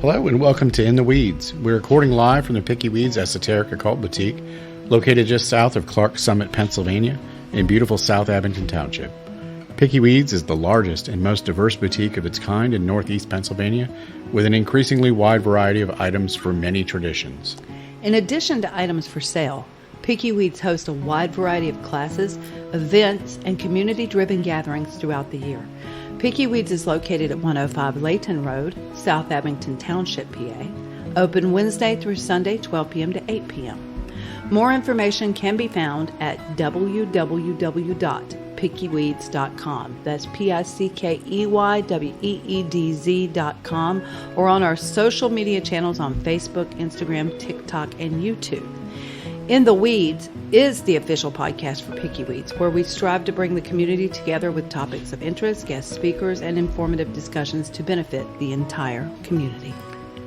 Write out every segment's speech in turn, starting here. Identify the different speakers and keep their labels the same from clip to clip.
Speaker 1: Hello and welcome to In the Weeds. We're recording live from the Picky Weedz Esoteric Occult Boutique, located just south of Clark Summit, Pennsylvania, in beautiful South Abington Township. Picky Weedz is the largest and most diverse boutique of its kind in Northeast Pennsylvania, with an increasingly wide variety of items for many traditions.
Speaker 2: In addition to items for sale, Picky Weedz hosts a wide variety of classes, events, and community-driven gatherings throughout the year. Picky Weedz is located at 105 Layton Road, South Abington Township, PA. Open Wednesday through Sunday, 12 p.m. to 8 p.m. More information can be found at www.pickyweedz.com. That's PICKEYWEEDZ.com, or on our social media channels on Facebook, Instagram, TikTok, and YouTube. In the Weeds is the official podcast for Picky Weedz, where we strive to bring the community together with topics of interest, guest speakers, and informative discussions to benefit the entire community.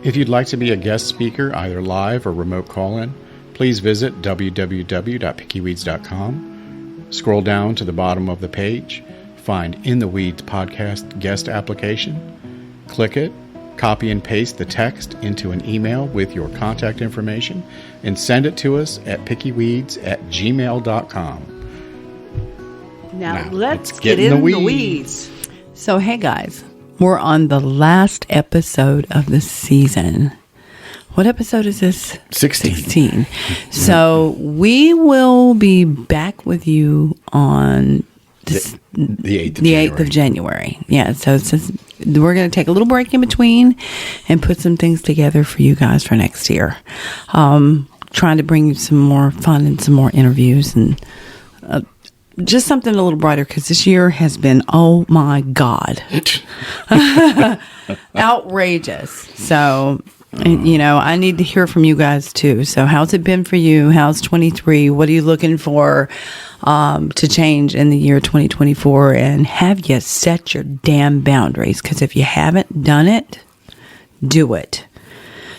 Speaker 1: If you'd like to be a guest speaker, either live or remote call-in, please visit www.pickyweedz.com. Scroll down to the bottom of the page, find In the Weeds podcast guest application, click it, copy and paste the text into an email with your contact information, and send it to us at pickyweedz@gmail.com.
Speaker 2: Now let's get in the weeds.
Speaker 3: So, hey guys, we're on the last episode of the season. What episode is this? 16. So we will be back with you on the 8th of January. Yeah, so we're going to take a little break in between and put some things together for you guys for next year. Trying to bring you some more fun and some more interviews and just something a little brighter, because this year has been, oh my God, outrageous. So, you know, I need to hear from you guys too. So how's it been for you? How's 23? What are you looking for to change in the year 2024? And have you set your damn boundaries? Because if you haven't done it, do it.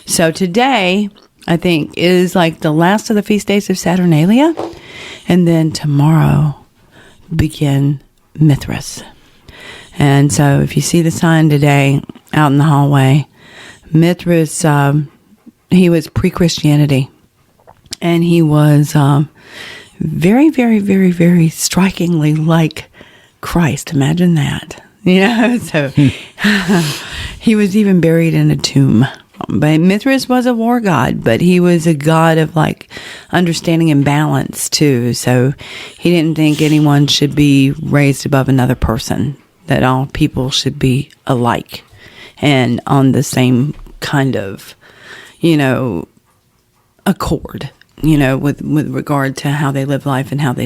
Speaker 3: So today, I think, is like the last of the feast days of Saturnalia. And then tomorrow begin Mithras. And so if you see the sign today out in the hallway, Mithras, he was pre-Christianity. And he was very, very, very, very strikingly like Christ. Imagine that. You know, so he was even buried in a tomb. But Mithras was a war god, but he was a god of like understanding and balance too. So he didn't think anyone should be raised above another person, that all people should be alike and on the same kind of, you know, accord, you know, with regard to how they live life and how they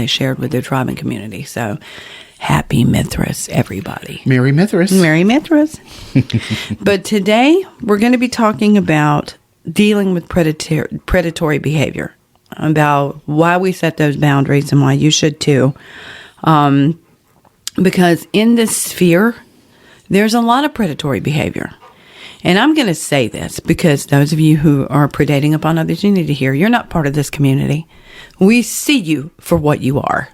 Speaker 3: shared with their tribe and community. So happy Mithras, everybody.
Speaker 1: Merry Mithras.
Speaker 3: Merry Mithras. But today we're going to be talking about dealing with predatory behavior, about why we set those boundaries and why you should too. Because in this sphere, there's a lot of predatory behavior. And I'm going to say this because those of you who are predating upon others, you need to hear, you're not part of this community. We see you for what you are.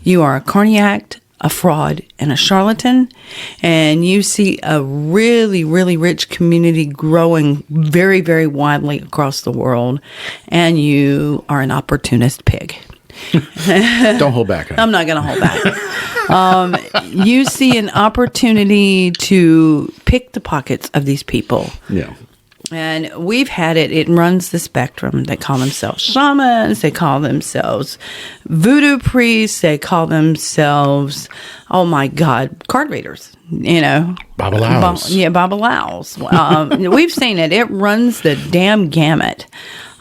Speaker 3: You are a carniac, a fraud, and a charlatan, and you see a really, really rich community growing very, very widely across the world, and you are an opportunist pig.
Speaker 1: Don't hold back.
Speaker 3: I'm not going to hold back. You see an opportunity to pick the pockets of these people.
Speaker 1: Yeah.
Speaker 3: And we've had it. It runs the spectrum. They call themselves shamans. They call themselves voodoo priests. They call themselves, oh my God, card readers. You know,
Speaker 1: Babalaos.
Speaker 3: Babalaos. We've seen it. It runs the damn gamut.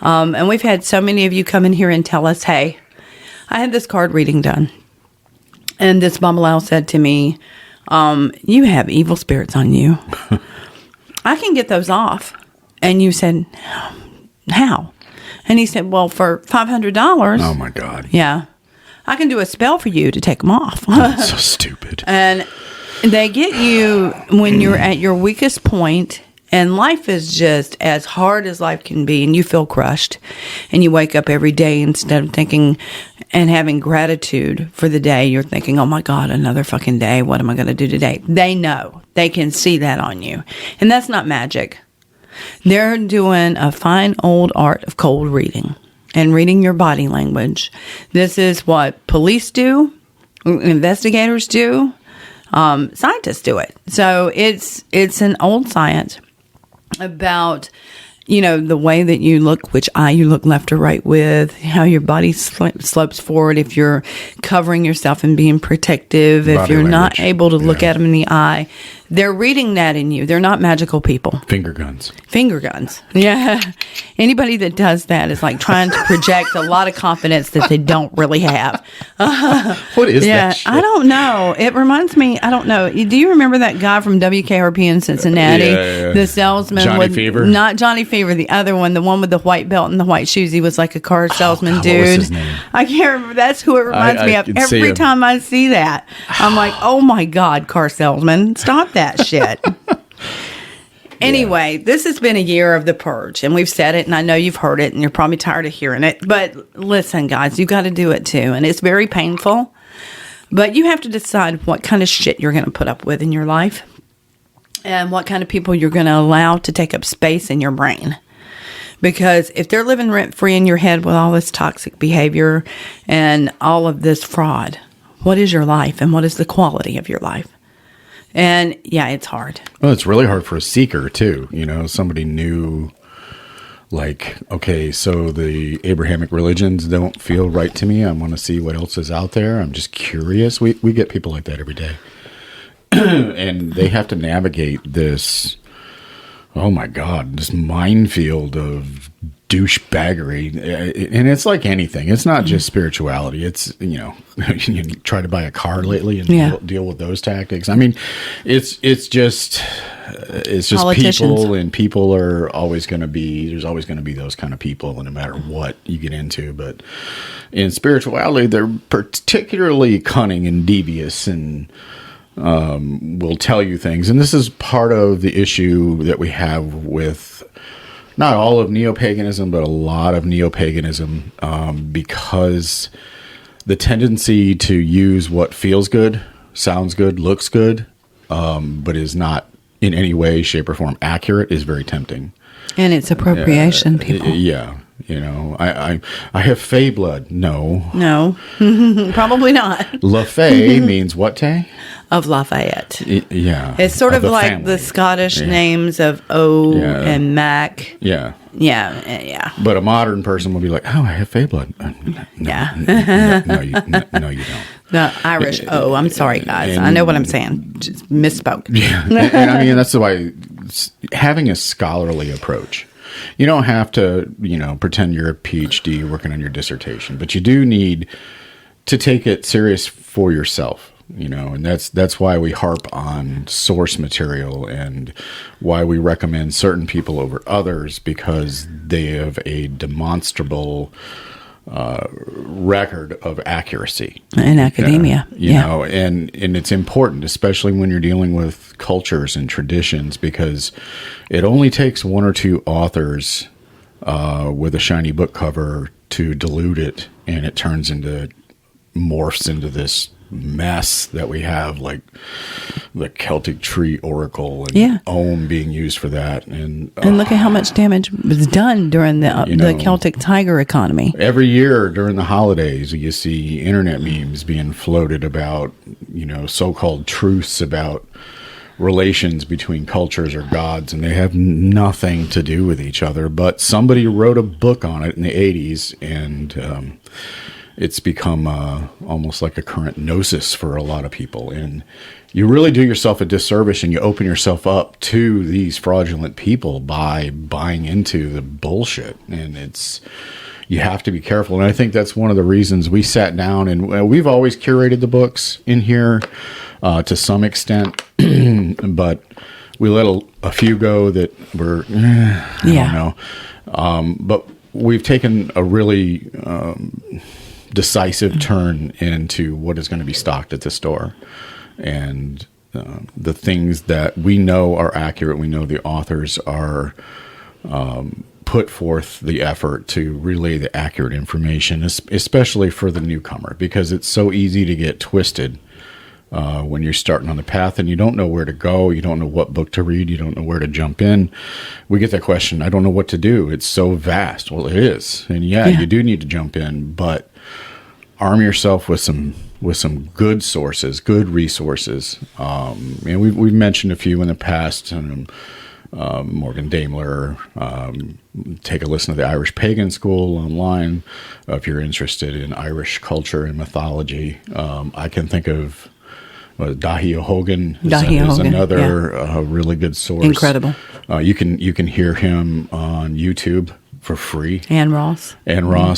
Speaker 3: And we've had so many of you come in here and tell us, hey, I had this card reading done. And this Babalao said to me, you have evil spirits on you. I can get those off. And you said, how? And he said, well, for $500.
Speaker 1: Oh, my God.
Speaker 3: Yeah. I can do a spell for you to take them off.
Speaker 1: That's so stupid.
Speaker 3: And they get you when you're at your weakest point, and life is just as hard as life can be, and you feel crushed. And you wake up every day, instead of thinking and having gratitude for the day, you're thinking, oh, my God, another fucking day. What am I going to do today? They know. They can see that on you. And that's not magic. They're doing a fine old art of cold reading and reading your body language. This is what police do, investigators do, scientists do it. So it's an old science about, the way that you look, which eye you look left or right with, how your body slopes forward, if you're covering yourself and being protective, if
Speaker 1: Body
Speaker 3: you're
Speaker 1: language.
Speaker 3: not able to look at them in the eye. They're reading that in you. They're not magical people.
Speaker 1: Finger guns.
Speaker 3: Finger guns. Yeah. Anybody that does that is like trying to project a lot of confidence that they don't really have.
Speaker 1: What is
Speaker 3: Yeah,
Speaker 1: that shit?
Speaker 3: I don't know. It reminds me, I don't know. Do you remember that guy from WKRP in Cincinnati?
Speaker 1: Yeah.
Speaker 3: The salesman.
Speaker 1: Johnny Fever?
Speaker 3: Not Johnny Fever, the other one, the one with the white belt and the white shoes. He was like a car salesman
Speaker 1: God,
Speaker 3: dude.
Speaker 1: what was his name?
Speaker 3: I can't remember. That's who it reminds
Speaker 1: I
Speaker 3: me of.
Speaker 1: can see
Speaker 3: Every
Speaker 1: him.
Speaker 3: time I see that, I'm like, oh my God, car salesman, stop that shit. Anyway, this has been a year of the purge, and we've said it, and I know you've heard it, and you're probably tired of hearing it. But listen, guys, you got to do it too, and it's very painful. But you have to decide what kind of shit you're going to put up with in your life, and what kind of people you're going to allow to take up space in your brain. Because if they're living rent free in your head with all this toxic behavior and all of this fraud, what is your life, and what is the quality of your life? And yeah, it's hard.
Speaker 1: Well, it's really hard for a seeker too. Somebody new, like, okay, so the Abrahamic religions don't feel right to me. I want to see what else is out there. I'm just curious. We get people like that every day. And they have to navigate this, oh my God, this minefield of douchebaggery. And it's like anything. It's not just spirituality. It's, you try to buy a car lately and deal with those tactics. I mean, it's just people, and people are always going to be, there's always going to be those kind of people no matter what you get into. But in spirituality, they're particularly cunning and devious and will tell you things. And this is part of the issue that we have with not all of neo-paganism, but a lot of neo-paganism, because the tendency to use what feels good, sounds good, looks good, but is not in any way, shape, or form accurate is very tempting.
Speaker 3: And it's appropriation, people.
Speaker 1: Yeah. I have Fey blood.
Speaker 3: No, probably not.
Speaker 1: La Fey means what, Tay?
Speaker 3: Of Lafayette.
Speaker 1: Yeah.
Speaker 3: It's sort of like
Speaker 1: family.
Speaker 3: the Scottish names of O and Mac.
Speaker 1: Yeah.
Speaker 3: Yeah.
Speaker 1: But a modern person will be like, oh, I have Fey blood.
Speaker 3: Yeah.
Speaker 1: No, you don't.
Speaker 3: The Irish O. I'm sorry, guys. I know what I'm saying. Just misspoke.
Speaker 1: Yeah. And I mean, that's why having a scholarly approach. You don't have to, pretend you're a PhD working on your dissertation, but you do need to take it serious for yourself, and that's why we harp on source material and why we recommend certain people over others, because they have a demonstrable record of accuracy
Speaker 3: in academia.
Speaker 1: And it's important, especially when you're dealing with cultures and traditions, because it only takes one or two authors with a shiny book cover to dilute it, and it morphs into this mess that we have, like the Celtic tree oracle and Ohm being used for that. And
Speaker 3: look at how much damage was done during the Celtic tiger economy.
Speaker 1: Every year during the holidays, you see internet memes being floated about, so-called truths about relations between cultures or gods, and they have nothing to do with each other, but somebody wrote a book on it in the 80s, and it's become almost like a current gnosis for a lot of people. And you really do yourself a disservice, and you open yourself up to these fraudulent people by buying into the bullshit. And you have to be careful. And I think that's one of the reasons we sat down, and we've always curated the books in here to some extent, but we let a few go that were, I don't know. But we've taken a really decisive turn into what is going to be stocked at the store, and the things that we know are accurate. We know the authors are put forth the effort to relay the accurate information, especially for the newcomer, because it's so easy to get twisted when you're starting on the path and you don't know where to go, you don't know what book to read, you don't know where to jump in. We get that question, I don't know what to do. It's so vast. Well, it is. And you do need to jump in, but arm yourself with some good sources, good resources. And we've mentioned a few in the past. Morgan Daimler. Take a listen to the Irish Pagan School online if you're interested in Irish culture and mythology. I can think of Dahi O'Hogan is another really good source.
Speaker 3: Incredible.
Speaker 1: You can hear him on YouTube for free.
Speaker 3: Ann Ross.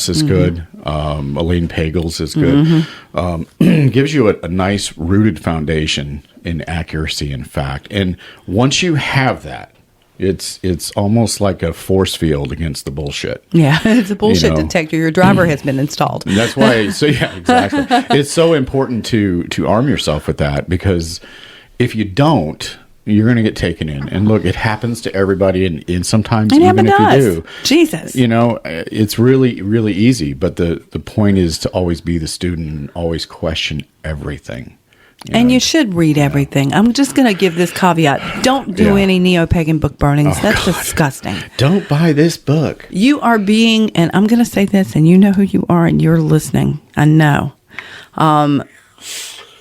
Speaker 1: Is good. Elaine Pagels is good. Gives you a nice rooted foundation in accuracy and fact. And once you have that, it's almost like a force field against the bullshit.
Speaker 3: Yeah, it's a bullshit detector. Your driver has been installed.
Speaker 1: That's why. So yeah, exactly. It's so important to arm yourself with that, because if you don't, you're going to get taken in. And look, it happens to everybody, and sometimes even if you do,
Speaker 3: Jesus,
Speaker 1: it's really, really easy. But the point is to always be the student and always question everything.
Speaker 3: You should read everything. I'm just going to give this caveat. Don't do any neo-pagan book burnings. That's disgusting.
Speaker 1: Don't buy this book.
Speaker 3: You are being, and I'm going to say this, and you know who you are, and you're listening. I know.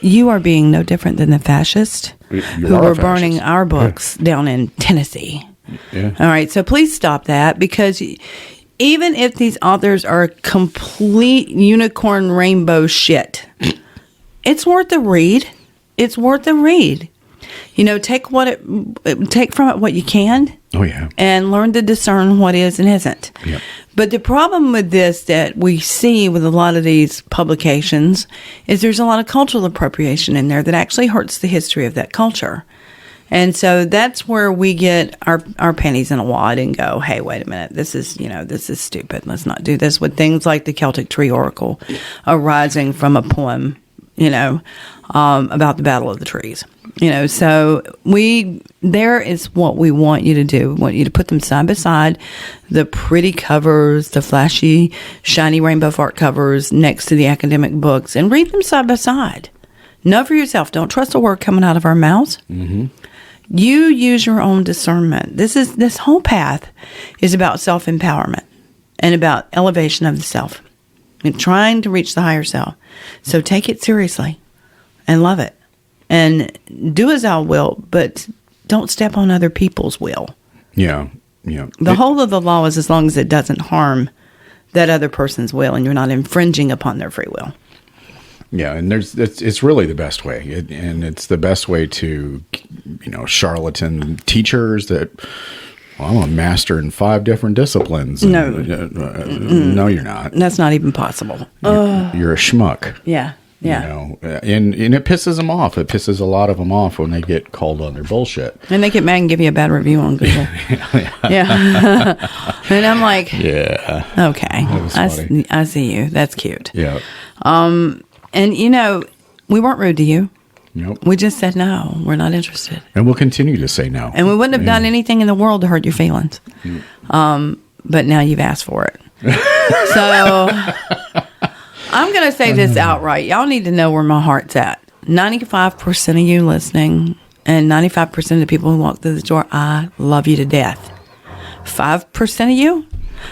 Speaker 3: You are being no different than the fascists who were burning our books down in Tennessee.
Speaker 1: Yeah.
Speaker 3: All right, so please stop that, because even if these authors are complete unicorn rainbow shit, it's worth a read. It's worth a read. Take from it what you can.
Speaker 1: Oh yeah.
Speaker 3: And learn to discern what is and isn't.
Speaker 1: Yep.
Speaker 3: But the problem with this that we see with a lot of these publications is there's a lot of cultural appropriation in there that actually hurts the history of that culture. And so that's where we get our pennies in a wad and go, hey, wait a minute, this is stupid. Let's not do this, with things like the Celtic Tree Oracle arising from a poem, about the Battle of the Trees. So there is what we want you to do. We want you to put them side by side, the pretty covers, the flashy, shiny rainbow fart covers next to the academic books, and read them side by side. Know for yourself. Don't trust a word coming out of our mouths.
Speaker 1: Mm-hmm.
Speaker 3: You use your own discernment. This whole path is about self-empowerment and about elevation of the self and trying to reach the higher self. So take it seriously and love it. And do as thou wilt, but don't step on other people's will.
Speaker 1: Yeah.
Speaker 3: The whole of the law is as long as it doesn't harm that other person's will and you're not infringing upon their free will.
Speaker 1: Yeah, and it's really the best way. And it's the best way to, charlatan teachers that, well, I'm a master in 5 different disciplines.
Speaker 3: No.
Speaker 1: No, you're not.
Speaker 3: That's not even possible.
Speaker 1: You're a schmuck.
Speaker 3: Yeah.
Speaker 1: And it pisses them off. It pisses a lot of them off when they get called on their bullshit.
Speaker 3: And they get mad and give you a bad review on Google. Yeah. And I'm like,
Speaker 1: yeah.
Speaker 3: Okay. I see you. That's cute.
Speaker 1: Yeah.
Speaker 3: And we weren't rude to you.
Speaker 1: Nope.
Speaker 3: We just said no. We're not interested.
Speaker 1: And we'll continue to say no.
Speaker 3: And we wouldn't have done anything in the world to hurt your feelings. But now you've asked for it. So I'm going to say this outright. Y'all need to know where my heart's at. 95% of you listening and 95% of the people who walk through the door, I love you to death. 5% of you,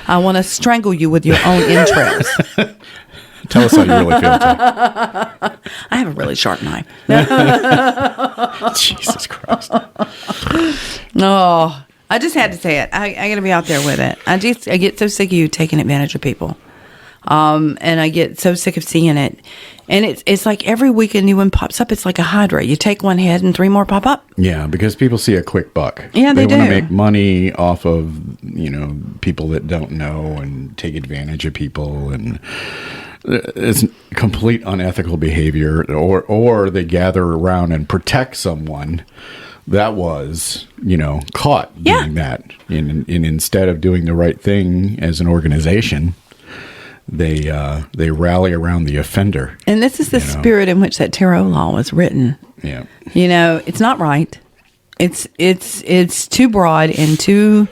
Speaker 3: I want to strangle you with your own entrails.
Speaker 1: Tell us how you really feel, Jay.
Speaker 3: I have a really sharp knife.
Speaker 1: Jesus Christ.
Speaker 3: Oh, I just had to say it. I got to be out there with it. I get so sick of you taking advantage of people. And I get so sick of seeing it. And it's like every week a new one pops up. It's like a hydra. You take one head and 3 more pop up.
Speaker 1: Yeah, because people see a quick buck.
Speaker 3: Yeah, they do.
Speaker 1: want to make money off of, people that don't know and take advantage of people, and it's complete unethical behavior, or they gather around and protect someone that was, caught doing that. And instead of doing the right thing as an organization, they rally around the offender.
Speaker 3: And this is the spirit in which that tarot law was written.
Speaker 1: Yeah.
Speaker 3: It's not right. It's too broad and too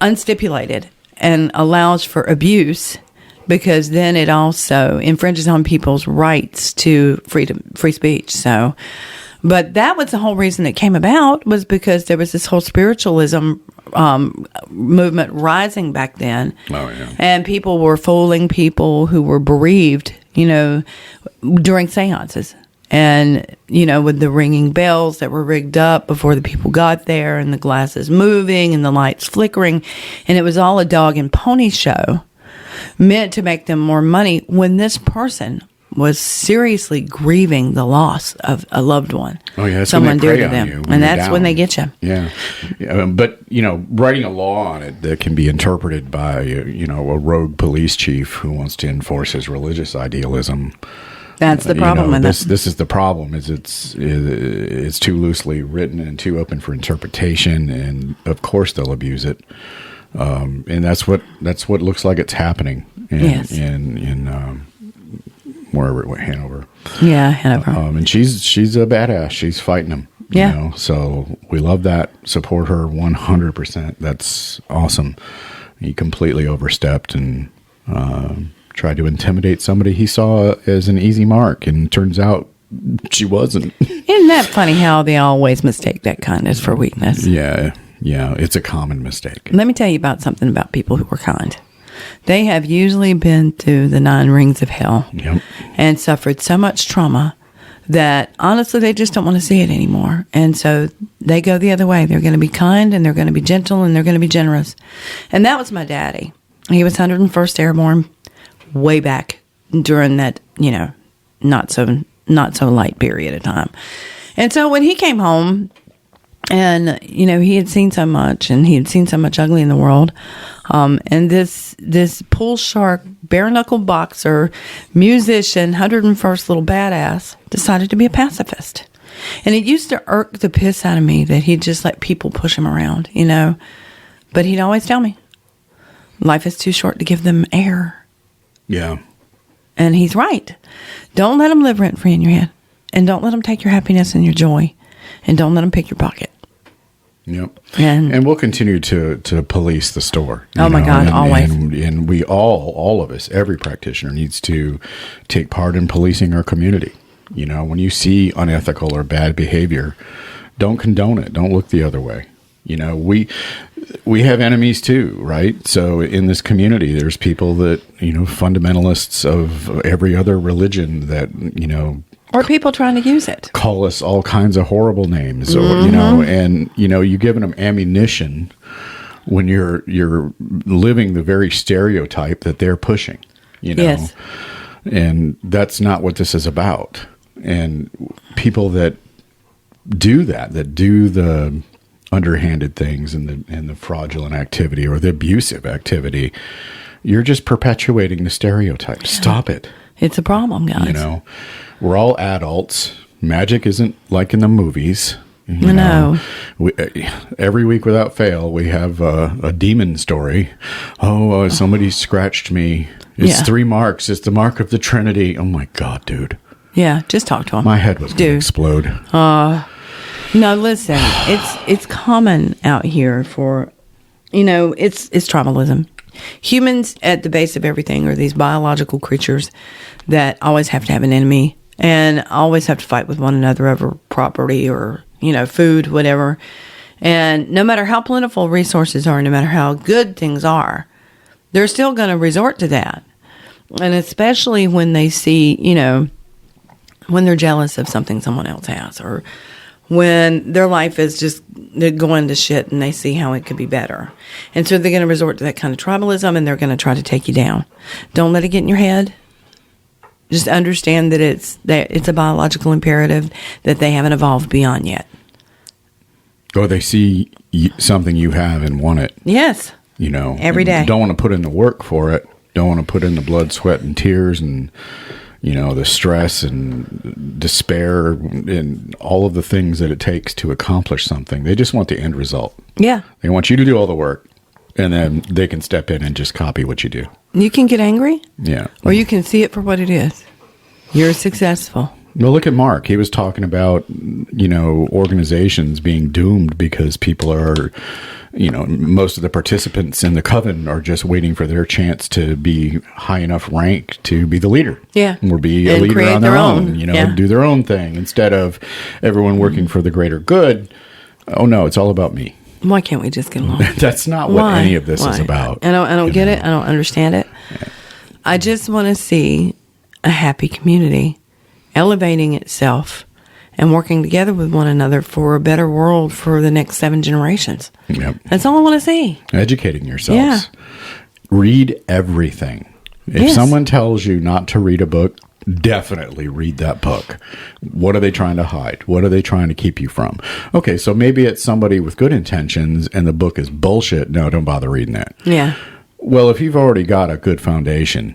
Speaker 3: unstipulated and allows for abuse because then it also infringes on people's rights to free speech. So, but that was the whole reason it came about, was because there was this whole spiritualism movement rising back then.
Speaker 1: Oh, yeah.
Speaker 3: And people were fooling people who were bereaved, during seances. And, with the ringing bells that were rigged up before the people got there, and the glasses moving and the lights flickering. And it was all a dog and pony show meant to make them more money, when this person was seriously grieving the loss of a loved one.
Speaker 1: Oh, yeah, that's
Speaker 3: someone
Speaker 1: when they
Speaker 3: dear
Speaker 1: prey
Speaker 3: to
Speaker 1: on
Speaker 3: them.
Speaker 1: you
Speaker 3: And that's when they get you.
Speaker 1: Yeah. But, writing a law on it that can be interpreted by, a rogue police chief who wants to enforce his religious idealism.
Speaker 3: That's the problem with it.
Speaker 1: This is the problem, is it's too loosely written and too open for interpretation, and of course they'll abuse it. And that's what looks like it's happening in wherever, Hanover.
Speaker 3: Yeah, Hanover.
Speaker 1: And she's a badass. She's fighting them.
Speaker 3: Yeah.
Speaker 1: So we love that. Support her 100%. That's awesome. He completely overstepped and tried to intimidate somebody he saw as an easy mark, and turns out she wasn't.
Speaker 3: Isn't that funny how they always mistake that kindness for weakness?
Speaker 1: Yeah, it's a common mistake.
Speaker 3: Let me tell you about something about people who were kind. They have usually been through the 9 rings of hell.
Speaker 1: Yep.
Speaker 3: And suffered so much trauma that honestly they just don't want to see it anymore. And so they go the other way. They're going to be kind, and they're going to be gentle, and they're going to be generous. And that was my daddy. He was 101st Airborne way back during that, not so light period of time. And so when he came home, and, he had seen so much, and he had seen so much ugly in the world. And this pool shark, bare knuckle boxer, musician, 101st little badass decided to be a pacifist. And it used to irk the piss out of me that he'd just let people push him around, But he'd always tell me, life is too short to give them air.
Speaker 1: Yeah.
Speaker 3: And he's right. Don't let them live rent free in your head. And don't let them take your happiness and your joy. And don't let them pick your pocket.
Speaker 1: Yep.
Speaker 3: And
Speaker 1: we'll continue to police the store.
Speaker 3: Oh my God, always.
Speaker 1: And we all of us, every practitioner needs to take part in policing our community. When you see unethical or bad behavior, don't condone it. Don't look the other way. We have enemies too, right? So in this community, there's people that, fundamentalists of every other religion that,
Speaker 3: or people trying to use it.
Speaker 1: Call us all kinds of horrible names, or, and, you're giving them ammunition when you're living the very stereotype that they're pushing,
Speaker 3: Yes.
Speaker 1: And that's not what this is about. And people that do the underhanded things and the fraudulent activity or the abusive activity, you're just perpetuating the stereotype. Stop it.
Speaker 3: It's a problem, guys.
Speaker 1: We're all adults. Magic isn't like in the movies.
Speaker 3: No.
Speaker 1: Every week without fail, we have a demon story. Somebody scratched me. It's 3 marks. It's the mark of the Trinity. Oh my God, dude.
Speaker 3: Yeah, just talk to him.
Speaker 1: My head was going to explode.
Speaker 3: No, listen, it's common out here for, it's tribalism. Humans at the base of everything are these biological creatures that always have to have an enemy and always have to fight with one another over property or, food, whatever. And no matter how plentiful resources are, no matter how good things are, they're still going to resort to that. And especially when they see, when they're jealous of something someone else has, or when their life is just going to shit and they see how it could be better. And so they're going to resort to that kind of tribalism, and they're going to try to take you down. Don't let it get in your head. Just understand that it's a biological imperative that they haven't evolved beyond yet.
Speaker 1: Or they see something you have and want it.
Speaker 3: Yes. Every day.
Speaker 1: Don't want to put in the work for it. Don't want to put in the blood, sweat, and tears and the stress and despair and all of the things that it takes to accomplish something. They just want the end result.
Speaker 3: Yeah.
Speaker 1: They want you to do all the work, and then they can step in and just copy what you do.
Speaker 3: You can get angry.
Speaker 1: Yeah.
Speaker 3: Or you can see it for what it is. You're successful.
Speaker 1: Well, look at Mark. He was talking about, organizations being doomed because people are, most of the participants in the coven are just waiting for their chance to be high enough rank to be the leader.
Speaker 3: Yeah.
Speaker 1: Or be a
Speaker 3: And
Speaker 1: leader
Speaker 3: create
Speaker 1: on their
Speaker 3: their
Speaker 1: own,
Speaker 3: own.
Speaker 1: do their own thing instead of everyone working for the greater good. Oh, no, it's all about me.
Speaker 3: Why can't we just get along?
Speaker 1: That's not what any of this is about.
Speaker 3: I don't get it. I don't understand it. Yeah. I just want to see a happy community elevating itself and working together with one another for a better world for the next 7 generations.
Speaker 1: Yep.
Speaker 3: That's all I want to see.
Speaker 1: Educating yourselves.
Speaker 3: Yeah.
Speaker 1: Read everything. If someone tells you not to read a book, definitely read that book. What are they trying to hide? What are they trying to keep you from? Okay, so maybe it's somebody with good intentions and the book is bullshit. No, don't bother reading that.
Speaker 3: Yeah.
Speaker 1: Well, if you've already got a good foundation,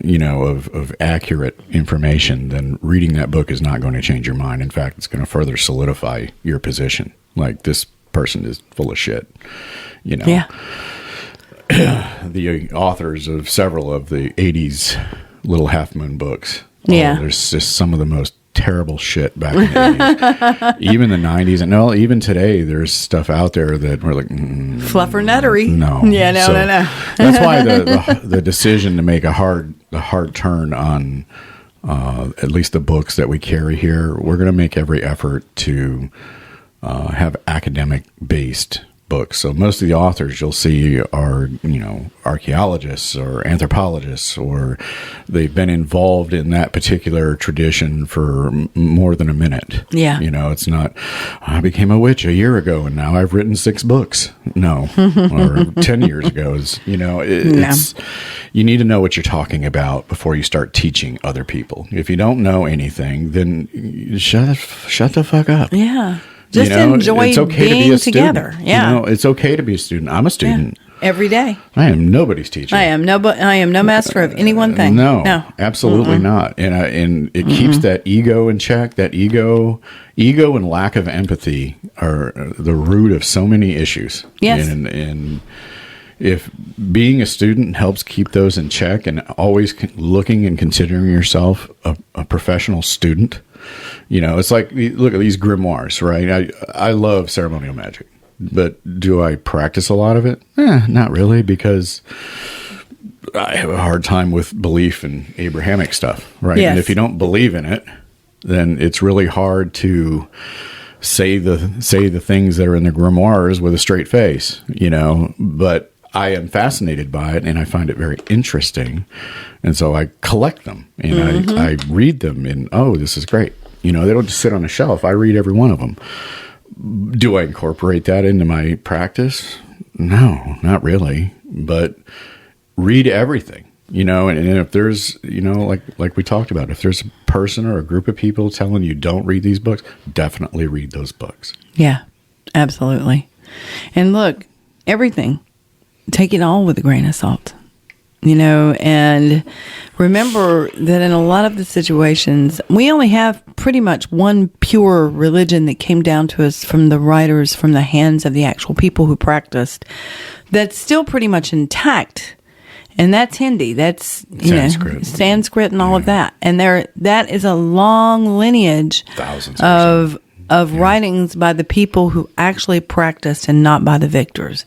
Speaker 1: of accurate information, then reading that book is not going to change your mind. In fact, it's going to further solidify your position. Like, this person is full of shit,
Speaker 3: Yeah.
Speaker 1: The authors of several of the 80s Little Half Moon books.
Speaker 3: Yeah.
Speaker 1: There's just some of the most terrible shit back in the 80s. Even the 90s. And no, even today, there's stuff out there that we're like,
Speaker 3: Fluffer-nuttery.
Speaker 1: No.
Speaker 3: Yeah, no.
Speaker 1: That's why the decision to make a hard turn on at least the books that we carry here, we're going to make every effort to have academic-based books. So most of the authors you'll see are, archaeologists or anthropologists, or they've been involved in that particular tradition for more than a minute.
Speaker 3: Yeah.
Speaker 1: It's not, I became a witch a year ago and now I've written 6 books. No. Or 10 years ago it's, you need to know what you're talking about before you start teaching other people. If you don't know anything, then shut the fuck up.
Speaker 3: Yeah. Just enjoy
Speaker 1: it's okay
Speaker 3: being
Speaker 1: to be a
Speaker 3: together.
Speaker 1: Student.
Speaker 3: Yeah.
Speaker 1: It's okay to be a student. I'm a student.
Speaker 3: Yeah. Every day.
Speaker 1: I am nobody's teacher.
Speaker 3: I am no master of any one thing.
Speaker 1: No, absolutely not. And it keeps that ego in check. That ego and lack of empathy are the root of so many issues.
Speaker 3: Yes.
Speaker 1: And if being a student helps keep those in check and always looking and considering yourself a professional student, it's like, look at these grimoires, right? I love ceremonial magic, but do I practice a lot of it? Not really, because I have a hard time with belief in Abrahamic stuff, right?
Speaker 3: Yes.
Speaker 1: And if you don't believe in it, then it's really hard to say the things that are in the grimoires with a straight face, but I am fascinated by it and I find it very interesting. And so I collect them and I read them and, this is great. They don't just sit on a shelf. I read every one of them. Do I incorporate that into my practice? No, not really. But read everything, and if there's, like we talked about, if there's a person or a group of people telling you don't read these books, definitely read those books.
Speaker 3: Yeah, absolutely. And look, everything, take it all with a grain of salt, and remember that in a lot of the situations, we only have pretty much one pure religion that came down to us from the writers, from the hands of the actual people who practiced, that's still pretty much intact. And that's Hindi. That's Sanskrit and all of that. And that is a long lineage of writings by the people who actually practiced and not by the victors.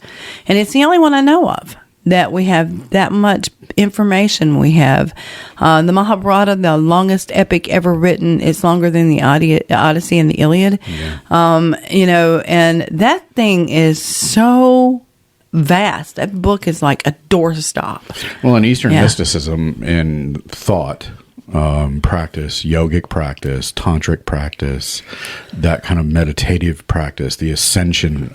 Speaker 3: And it's the only one I know of that we have that much information. We have the Mahabharata, the longest epic ever written. It's longer than the Odyssey and the Iliad. Yeah. And that thing is so vast. That book is like a doorstop.
Speaker 1: Well, in Eastern mysticism and thought, practice, yogic practice, tantric practice, that kind of meditative practice, the ascension,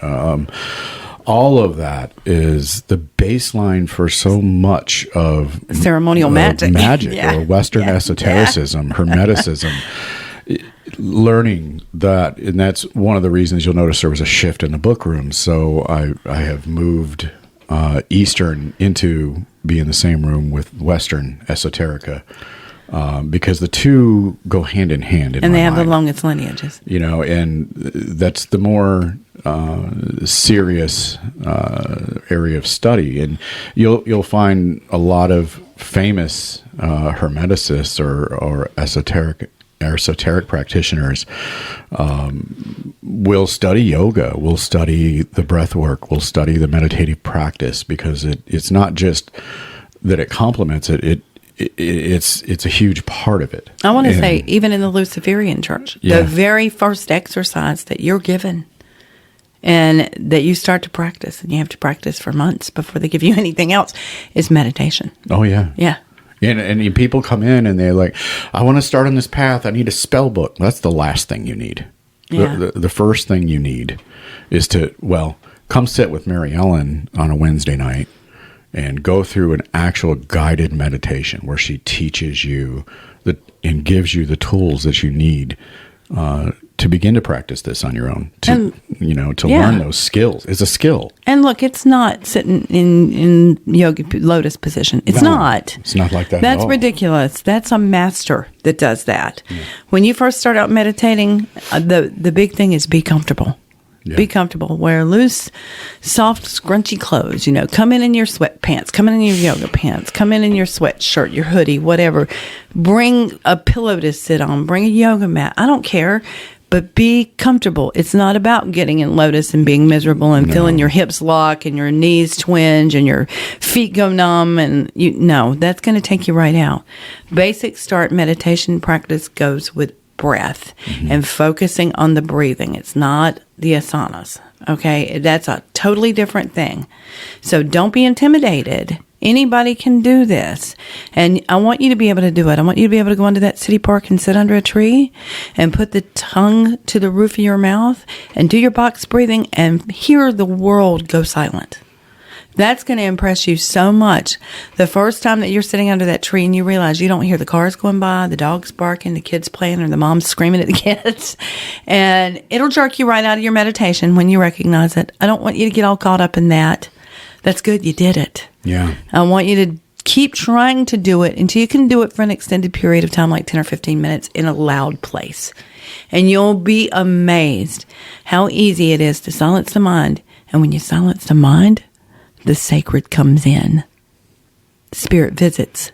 Speaker 1: all of that is the baseline for so much of
Speaker 3: ceremonial magic
Speaker 1: or Western esotericism, Hermeticism. Learning that, and that's one of the reasons you'll notice there was a shift in the book room. So I have moved Eastern into be in the same room with Western esoterica. Because the two go hand in hand.
Speaker 3: And they have the longest lineages.
Speaker 1: And that's the more serious area of study. And you'll find a lot of famous hermeticists or esoteric esoteric practitioners will study yoga, will study the breath work, will study the meditative practice, because it's not just that it complements it. It's a huge part of it.
Speaker 3: I want to say, even in the Luciferian church, the very first exercise that you're given and that you start to practice, and you have to practice for months before they give you anything else, is meditation.
Speaker 1: Oh, yeah.
Speaker 3: Yeah.
Speaker 1: And people come in and they're like, I want to start on this path. I need a spell book. That's the last thing you need.
Speaker 3: Yeah.
Speaker 1: The first thing you need is to, come sit with Mary Ellen on a Wednesday night and go through an actual guided meditation where she teaches you and gives you the tools that you need to begin to practice this on your own, to learn those skills. It's a skill.
Speaker 3: And look, it's not sitting in yoga lotus position. It's not.
Speaker 1: It's not like that.
Speaker 3: That's
Speaker 1: at all.
Speaker 3: ridiculous. That's a master that does that. Yeah. When you first start out meditating, the big thing is be comfortable. Yeah. Be comfortable. Wear loose, soft, scrunchy clothes. Come in your sweatpants. Come in your yoga pants. Come in your sweatshirt, your hoodie, whatever. Bring a pillow to sit on. Bring a yoga mat. I don't care. But be comfortable. It's not about getting in lotus and being miserable and feeling your hips lock and your knees twinge and your feet go numb. And that's going to take you right out. Basic start meditation practice goes with breath and focusing on the breathing. It's not the asanas. Okay. That's a totally different thing. So don't be intimidated. Anybody can do this. And I want you to be able to do it. I want you to be able to go into that city park and sit under a tree and put the tongue to the roof of your mouth and do your box breathing and hear the world go silent. That's going to impress you so much. The first time that you're sitting under that tree and you realize you don't hear the cars going by, the dogs barking, the kids playing, or the moms screaming at the kids. And it'll jerk you right out of your meditation when you recognize it. I don't want you to get all caught up in that. That's good. You did it.
Speaker 1: Yeah.
Speaker 3: I want you to keep trying to do it until you can do it for an extended period of time, like 10 or 15 minutes in a loud place. And you'll be amazed how easy it is to silence the mind. And when you silence the mind, the sacred comes in. The spirit visits.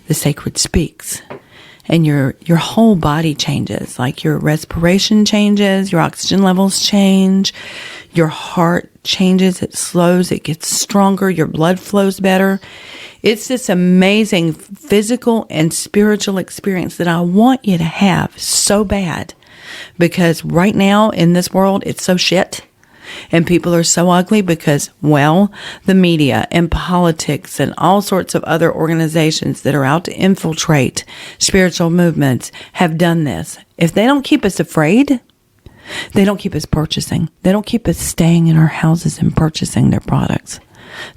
Speaker 3: The sacred speaks. And your whole body changes. Like your respiration changes, your oxygen levels change, your heart changes, it slows, it gets stronger, your blood flows better. It's this amazing physical and spiritual experience that I want you to have so bad. Because right now in this world, it's so shit. And people are so ugly because, the media and politics and all sorts of other organizations that are out to infiltrate spiritual movements have done this. If they don't keep us afraid, they don't keep us purchasing. They don't keep us staying in our houses and purchasing their products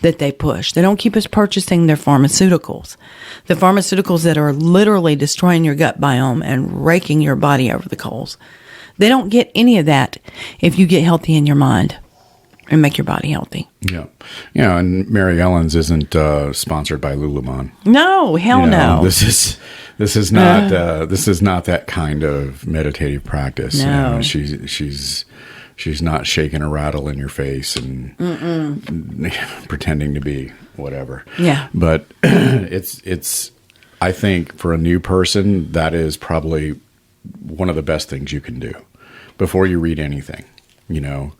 Speaker 3: that they push. They don't keep us purchasing their pharmaceuticals. The pharmaceuticals that are literally destroying your gut biome and raking your body over the coals. They don't get any of that if you get healthy in your mind and make your body healthy.
Speaker 1: Yeah. Yeah, and Mary Ellen's isn't sponsored by Lululemon.
Speaker 3: No, hell no.
Speaker 1: This is not that kind of meditative practice.
Speaker 3: No.
Speaker 1: She's not shaking a rattle in your face and pretending to be whatever.
Speaker 3: Yeah.
Speaker 1: But it's I think for a new person, that is probably one of the best things you can do before you read anything.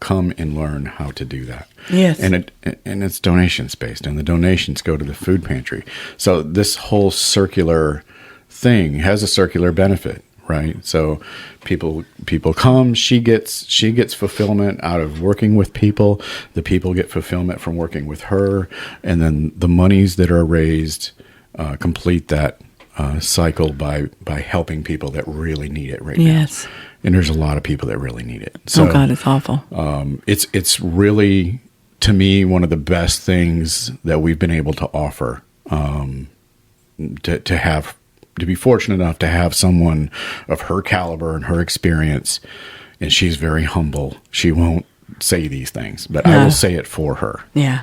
Speaker 1: Come and learn how to do that.
Speaker 3: Yes.
Speaker 1: And it's donations based, and the donations go to the food pantry. So this whole circular thing has a circular benefit, right? So people come, she gets fulfillment out of working with people. The people get fulfillment from working with her, and then the monies that are raised complete that cycle by helping people that really need it right now.
Speaker 3: Yes.
Speaker 1: And there's a lot of people that really need it. So,
Speaker 3: oh God, it's awful.
Speaker 1: It's really, to me, one of the best things that we've been able to offer. To be fortunate enough to have someone of her caliber and her experience, and she's very humble. She won't say these things, but I will say it for her.
Speaker 3: Yeah.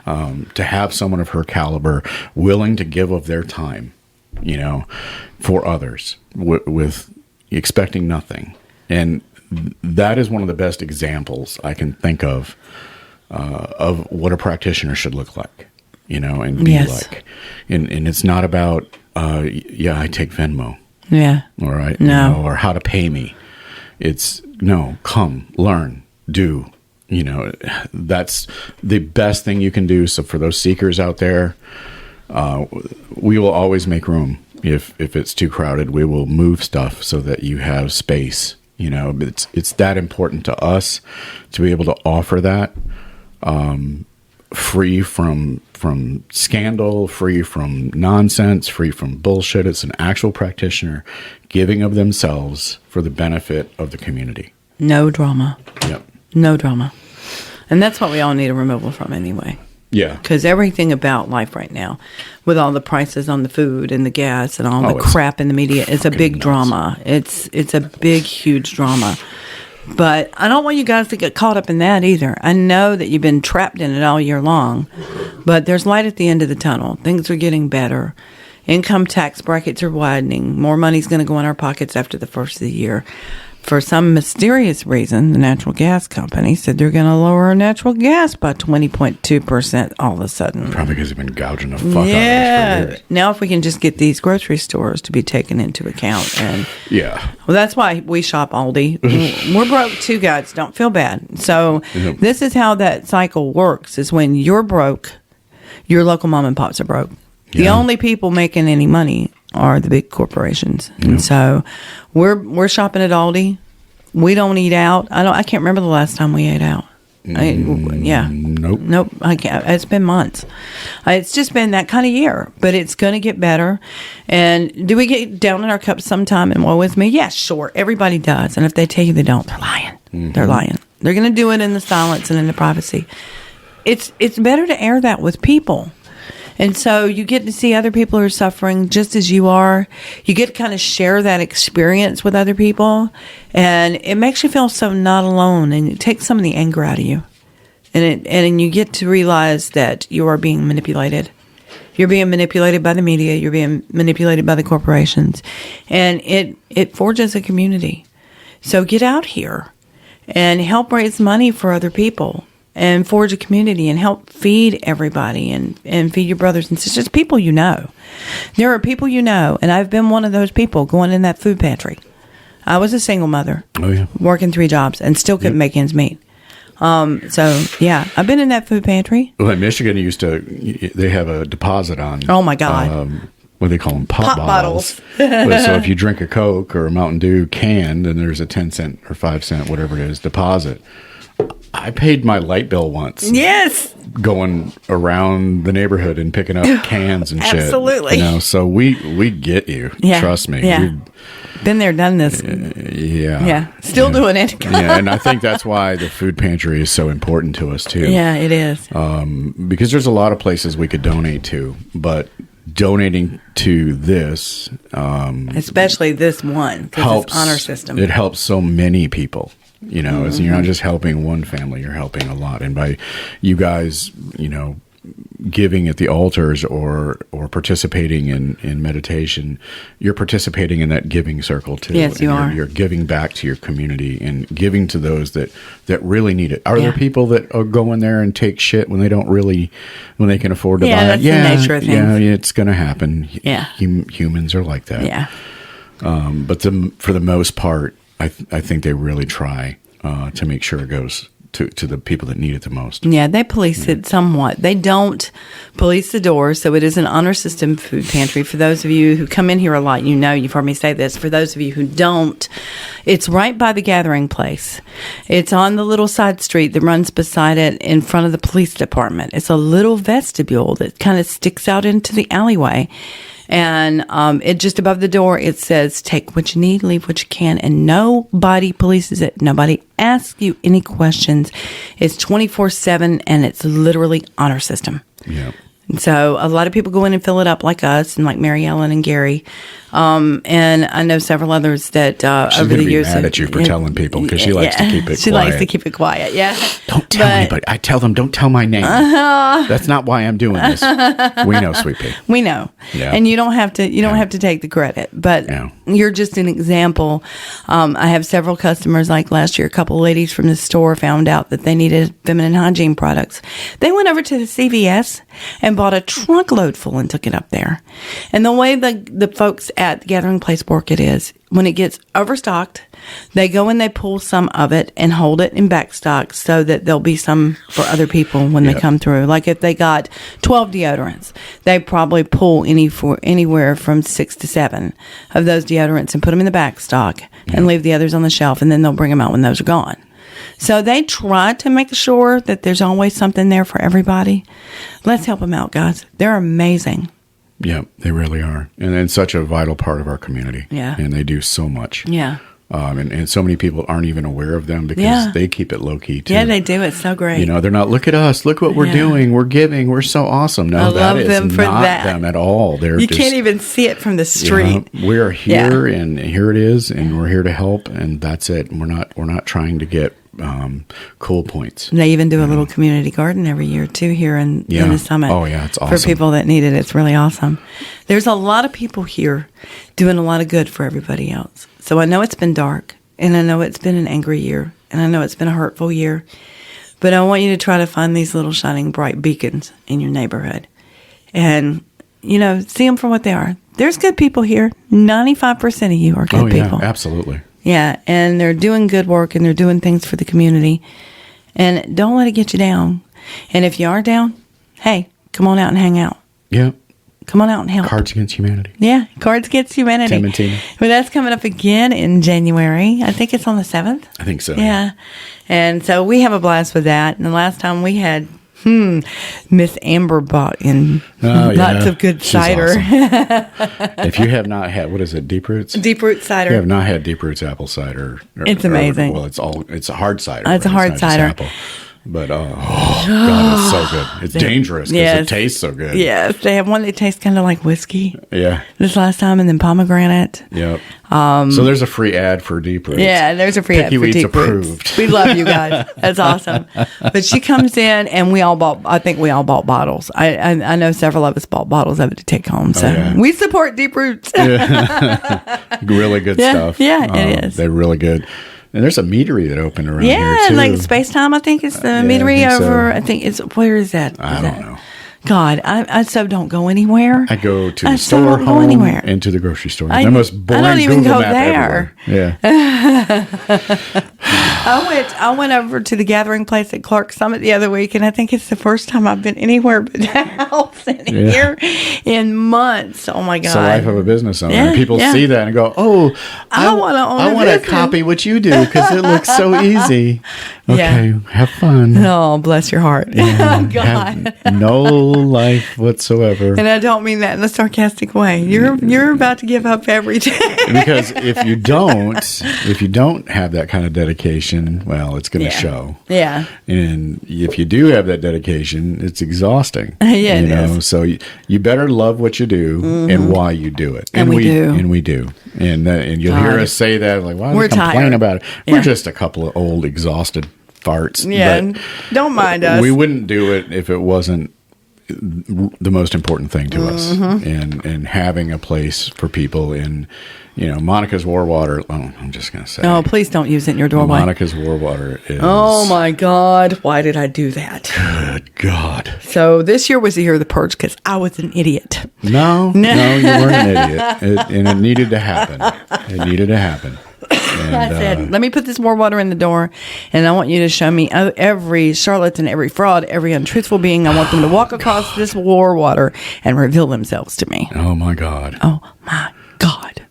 Speaker 1: To have someone of her caliber willing to give of their time, for others with expecting nothing. And that is one of the best examples I can think of what a practitioner should look like, and be like. And it's not about, I take Venmo.
Speaker 3: Yeah.
Speaker 1: All right.
Speaker 3: No.
Speaker 1: Or how to pay me. It's no, come, learn, do. That's the best thing you can do. So for those seekers out there, we will always make room. If it's too crowded, we will move stuff so that you have space. It's that important to us to be able to offer that, free from scandal, free from nonsense, free from bullshit. It's an actual practitioner giving of themselves for the benefit of the community.
Speaker 3: No drama.
Speaker 1: Yep.
Speaker 3: No drama. And that's what we all need a removal from anyway.
Speaker 1: Yeah.
Speaker 3: Because everything about life right now, with all the prices on the food and the gas and all the crap in the media, is a big drama. It's a big, huge drama. But I don't want you guys to get caught up in that either. I know that you've been trapped in it all year long, but there's light at the end of the tunnel. Things are getting better. Income tax brackets are widening. More money's going to go in our pockets after the first of the year. For some mysterious reason, the natural gas company said they're going to lower our natural gas by 20.2% all of a sudden.
Speaker 1: Probably because they've been gouging the fuck out of us for years.
Speaker 3: Now if we can just get these grocery stores to be taken into account. And
Speaker 1: yeah.
Speaker 3: Well, that's why we shop Aldi. We're broke too, guys. Don't feel bad. So this is how that cycle works, is when you're broke, your local mom and pops are broke. The only people making any money are the big corporations. And so we're shopping at Aldi. We don't eat out. I can't remember the last time we ate out. Nope. I can't. It's been months. It's just been that kind of year, but it's going to get better. And do we get down in our cups sometime and woe is me? Yeah, sure. Everybody does. And if they tell you they don't, they're lying. They're lying. They're going to do it in the silence and in the privacy. It's better to air that with people. And so you get to see other people who are suffering just as you are. You get to kind of share that experience with other people. And it makes you feel so not alone. And it takes some of the anger out of you. And you get to realize that you are being manipulated. You're being manipulated by the media. You're being manipulated by the corporations. And it forges a community. So get out here and help raise money for other people. And forge a community and help feed everybody and feed your brothers and sisters, people you know. There are people you know, and I've been one of those people going in that food pantry. I was a single mother, working 3 jobs, and still couldn't make ends meet. So, yeah, I've been in that food pantry.
Speaker 1: Well, in Michigan, they have a deposit on.
Speaker 3: Oh, my God.
Speaker 1: What do they call them? Pop bottles. So if you drink a Coke or a Mountain Dew can, then there's a 10-cent or 5-cent, whatever it is, deposit. I paid my light bill once.
Speaker 3: Yes.
Speaker 1: Going around the neighborhood and picking up cans and shit.
Speaker 3: Absolutely.
Speaker 1: So we get you. Yeah. Trust me.
Speaker 3: Yeah. Been there, done this.
Speaker 1: Yeah.
Speaker 3: Yeah. Still doing it.
Speaker 1: Yeah. And I think that's why the food pantry is so important to us too.
Speaker 3: Yeah, it is.
Speaker 1: Because there's a lot of places we could donate to, but donating to this,
Speaker 3: especially this one, because it's honor system.
Speaker 1: It helps so many people. As you're not just helping one family, you're helping a lot. And by you guys, giving at the altars or participating in meditation, you're participating in that giving circle too.
Speaker 3: Yes, you are.
Speaker 1: You're giving back to your community and giving to those that really need it. Are there people that go in there and take shit when they can afford to buy
Speaker 3: that's
Speaker 1: it? Yeah,
Speaker 3: the nature of things.
Speaker 1: Yeah, it's going to happen.
Speaker 3: Yeah.
Speaker 1: Humans are like that.
Speaker 3: Yeah.
Speaker 1: But for the most part, I think they really try to make sure it goes to the people that need it the most.
Speaker 3: Yeah, they police it somewhat. They don't police the doors, so it is an honor system food pantry. For those of you who come in here a lot, you've heard me say this. For those of you who don't, it's right by the gathering place. It's on the little side street that runs beside it in front of the police department. It's a little vestibule that kind of sticks out into the alleyway. And it just above the door, it says, take what you need, leave what you can. And nobody polices it. Nobody asks you any questions. It's 24/7, and it's literally honor system.
Speaker 1: Yeah.
Speaker 3: So a lot of people go in and fill it up like us and like Mary Ellen and Gary. And I know several others that over the years.
Speaker 1: She's mad at you for telling people because she likes to keep it quiet.
Speaker 3: She likes to keep it quiet, yeah.
Speaker 1: Don't tell anybody. I tell them, don't tell my name. That's not why I'm doing this. We know, Sweet Pea.
Speaker 3: We know.
Speaker 1: Yeah.
Speaker 3: And you don't have to have to take the credit. But you're just an example. I have several customers, like last year, a couple of ladies from the store found out that they needed feminine hygiene products. They went over to the CVS and bought a trunkload full and took it up there. And the way the folks at the Gathering Place work it is, when it gets overstocked, they go and they pull some of it and hold it in back stock so that there'll be some for other people when they come through. Like if they got 12 deodorants, they probably pull anywhere from 6 to 7 of those deodorants and put them in the back stock and leave the others on the shelf, and then they'll bring them out when those are gone. So they try to make sure that there's always something there for everybody. Let's help them out, guys. They're amazing.
Speaker 1: Yeah, they really are. And such a vital part of our community.
Speaker 3: Yeah.
Speaker 1: And they do so much.
Speaker 3: Yeah.
Speaker 1: And so many people aren't even aware of them because they keep it low key too.
Speaker 3: Yeah, they do. It's so great.
Speaker 1: You know, they're not, look at us, look what we're doing, we're giving, we're so awesome. No,
Speaker 3: I
Speaker 1: that
Speaker 3: love
Speaker 1: is
Speaker 3: them for
Speaker 1: not
Speaker 3: that.
Speaker 1: them at all. They're
Speaker 3: You
Speaker 1: just,
Speaker 3: can't even see it from the street.
Speaker 1: We're here and here it is, and we're here to help, and that's it. And we're not trying to get cool points.
Speaker 3: They even do a little community garden every year too here in the summit.
Speaker 1: Oh yeah, it's awesome
Speaker 3: for people that need it. It's really awesome. There's a lot of people here doing a lot of good for everybody else. So I know it's been dark, and I know it's been an angry year, and I know it's been a hurtful year, but I want you to try to find these little shining bright beacons in your neighborhood, and see them for what they are. There's good people here. 95% of you are good people.
Speaker 1: Yeah, absolutely.
Speaker 3: Yeah, and they're doing good work, and they're doing things for the community. And don't let it get you down. And if you are down, hey, come on out and hang out.
Speaker 1: Yeah.
Speaker 3: Come on out and help.
Speaker 1: Cards Against Humanity.
Speaker 3: Yeah, Cards Against Humanity.
Speaker 1: Tim and Tina.
Speaker 3: Well, that's coming up again in January. I think it's on the 7th.
Speaker 1: I think so.
Speaker 3: Yeah. And so we have a blast with that. And the last time we had Miss Amber bought in lots of good
Speaker 1: She's
Speaker 3: cider.
Speaker 1: Awesome. If you have not had, what is it, Deep Roots?
Speaker 3: Deep Root cider.
Speaker 1: If you have not had Deep Roots apple cider.
Speaker 3: It's amazing.
Speaker 1: It's a hard cider.
Speaker 3: It's a hard cider.
Speaker 1: Apple. But, God, it's so good. It's dangerous because it tastes so good.
Speaker 3: Yes, they have one that tastes kind of like whiskey.
Speaker 1: Yeah.
Speaker 3: This last time, and then pomegranate.
Speaker 1: Yep. So there's a free ad for Deep Roots.
Speaker 3: Yeah, there's a free ad for
Speaker 1: Weedz
Speaker 3: Deep
Speaker 1: approved.
Speaker 3: Roots. We love you guys. That's awesome. But she comes in, and I think we all bought bottles. I know several of us bought bottles of it to take home. So we support Deep Roots.
Speaker 1: Really good stuff.
Speaker 3: Yeah, it is.
Speaker 1: They're really good. And there's a meadery that opened around here, too.
Speaker 3: Like Space Time, I think it's the meadery over. I think it's, where is that?
Speaker 1: I don't know.
Speaker 3: God, I so don't go anywhere.
Speaker 1: I go to the store, home, and to the grocery store. The most boring
Speaker 3: I don't even
Speaker 1: Google
Speaker 3: go
Speaker 1: map
Speaker 3: there.
Speaker 1: Everywhere. Yeah.
Speaker 3: I went over to the Gathering Place at Clark Summit the other week, and I think it's the first time I've been anywhere but the house in here in months. Oh my God!
Speaker 1: It's the life of a business owner.
Speaker 3: Yeah,
Speaker 1: and people see that and go, "Oh,
Speaker 3: I want
Speaker 1: to copy what you do because it looks so easy." Okay, have fun.
Speaker 3: Oh, bless your heart.
Speaker 1: Yeah,
Speaker 3: God,
Speaker 1: no life whatsoever.
Speaker 3: And I don't mean that in a sarcastic way. You're about to give up everything.
Speaker 1: Because if you don't have that kind of dedication, well, it's going to show.
Speaker 3: Yeah.
Speaker 1: And if you do have that dedication, it's exhausting.
Speaker 3: Yeah, it is.
Speaker 1: So you better love what you do and why you do it.
Speaker 3: And we do.
Speaker 1: And we do. And you'll hear us say that, like, why do we complain
Speaker 3: tired
Speaker 1: about it?
Speaker 3: Yeah.
Speaker 1: We're just a couple of old, exhausted farts.
Speaker 3: Yeah, don't mind us.
Speaker 1: We wouldn't do it if it wasn't the most important thing to us, and having a place for people in, Monica's War Water. Oh, I'm just going to say.
Speaker 3: Oh, please don't use it in your doorway.
Speaker 1: Monica's War Water is.
Speaker 3: Oh my God! Why did I do that?
Speaker 1: Good God!
Speaker 3: So this year was the year of the purge because I was an idiot.
Speaker 1: No, you weren't an idiot, and it needed to happen. It needed to happen. And,
Speaker 3: I said, let me put this war water in the door, and I want you to show me every charlatan, every fraud, every untruthful being. I want them to walk across this war water and reveal themselves to me.
Speaker 1: Oh, my God.
Speaker 3: Oh, my God.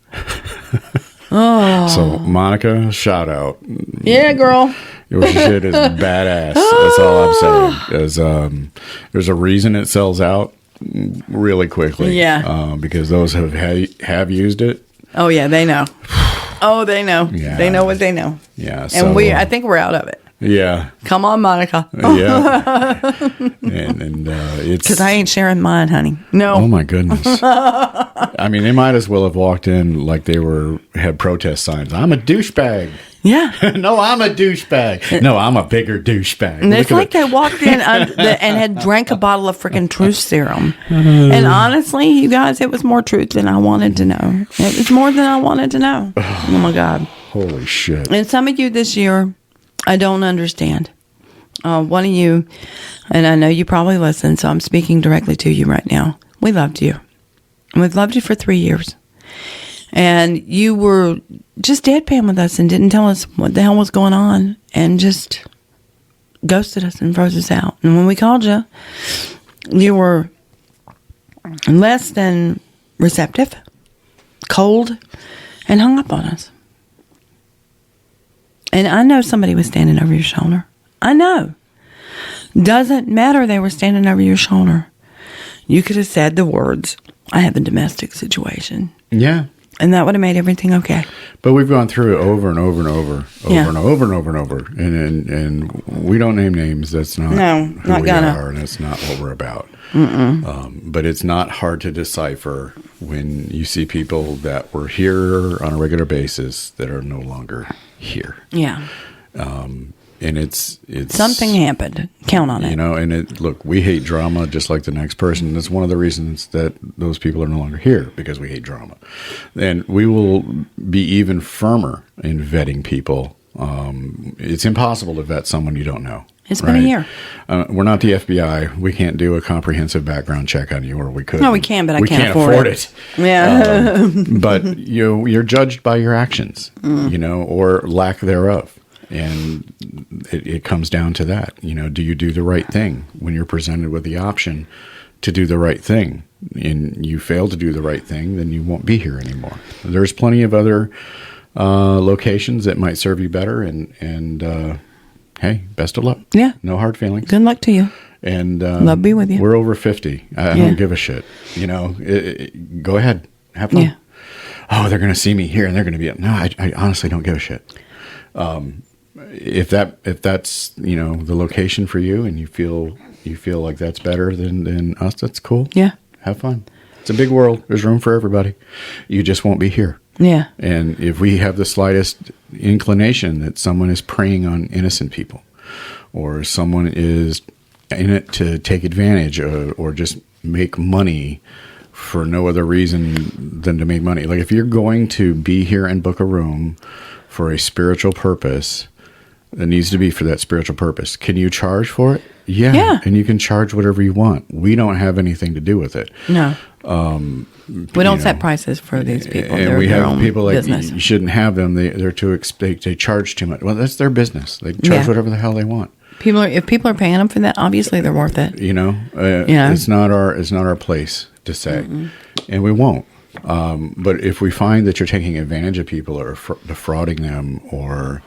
Speaker 1: So, Monica, shout out.
Speaker 3: Yeah, girl.
Speaker 1: Your shit is badass. That's all I'm saying. There's a reason it sells out really quickly.
Speaker 3: Yeah.
Speaker 1: Because those have used it.
Speaker 3: Oh, yeah, they know. Oh, they know.
Speaker 1: Yeah.
Speaker 3: They know what they know.
Speaker 1: Yeah.
Speaker 3: And I think we're out of it.
Speaker 1: Yeah.
Speaker 3: Come on, Monica.
Speaker 1: Yeah. and it's...
Speaker 3: Because I ain't sharing mine, honey. No.
Speaker 1: Oh, my goodness. I mean, they might as well have walked in like they had protest signs. I'm a douchebag.
Speaker 3: Yeah.
Speaker 1: No, I'm a douchebag. No, I'm a bigger douchebag.
Speaker 3: And it's like they walked in and had drank a bottle of freaking truth serum. And honestly, you guys, it was more truth than I wanted to know. It was more than I wanted to know. Oh, my God.
Speaker 1: Holy shit.
Speaker 3: And some of you this year, I don't understand. One of you, and I know you probably listen, so I'm speaking directly to you right now. We loved you. And we've loved you for 3 years. And you were just deadpan with us and didn't tell us what the hell was going on and just ghosted us and froze us out. And when we called you, you were less than receptive, cold, and hung up on us. And I know somebody was standing over your shoulder. I know. Doesn't matter they were standing over your shoulder. You could have said the words, I have a domestic situation.
Speaker 1: Yeah.
Speaker 3: And that would have made everything okay.
Speaker 1: But we've gone through it over and over and over,
Speaker 3: Yeah.
Speaker 1: and over and over and over. And we don't name names. That's not who
Speaker 3: not
Speaker 1: we
Speaker 3: gonna.
Speaker 1: are, and that's not what we're about. But it's not hard to decipher when you see people that were here on a regular basis that are no longer here.
Speaker 3: Yeah.
Speaker 1: And it's
Speaker 3: Something happened. Count on it.
Speaker 1: You know, and look, we hate drama just like the next person. That's one of the reasons that those people are no longer here, because we hate drama. And we will be even firmer in vetting people. It's impossible to vet someone you don't know.
Speaker 3: It's been a year.
Speaker 1: We're not the FBI. We can't do a comprehensive background check on you, or we could.
Speaker 3: No, we can, but I
Speaker 1: we
Speaker 3: can't afford it. Yeah.
Speaker 1: But you're judged by your actions, you know, or lack thereof. And it comes down to that. You know, do you do the right thing when you're presented with the option to do the right thing? And you fail to do the right thing, then you won't be here anymore. There's plenty of other locations that might serve you better. And hey, best of luck.
Speaker 3: Yeah.
Speaker 1: No hard feelings.
Speaker 3: Good luck to you.
Speaker 1: And
Speaker 3: Love to be with you.
Speaker 1: We're over 50. I don't give a shit. You know, go ahead. Have fun.
Speaker 3: Yeah.
Speaker 1: Oh, they're going to see me here and they're going to be. No, I honestly don't give a shit. If that's, you know, the location for you and you feel like that's better than us, that's cool.
Speaker 3: Yeah.
Speaker 1: Have fun. It's a big world. There's room for everybody. You just won't be here.
Speaker 3: Yeah.
Speaker 1: And if we have the slightest inclination that someone is preying on innocent people, or someone is in it to take advantage or just make money for no other reason than to make money. Like, if you're going to be here and book a room for a spiritual purpose, it needs to be for that spiritual purpose. Can you charge for it? Yeah. And you can charge whatever you want. We don't have anything to do with it.
Speaker 3: No. We don't set prices for these people.
Speaker 1: And
Speaker 3: They're
Speaker 1: we
Speaker 3: their
Speaker 1: have
Speaker 3: own
Speaker 1: people like,
Speaker 3: business.
Speaker 1: you shouldn't have them. They're too they charge too much. Well, that's their business. They charge whatever the hell they want.
Speaker 3: If people are paying them for that, obviously they're worth it.
Speaker 1: You know, it's not our place to say, and we won't. But if we find that you're taking advantage of people or defrauding them or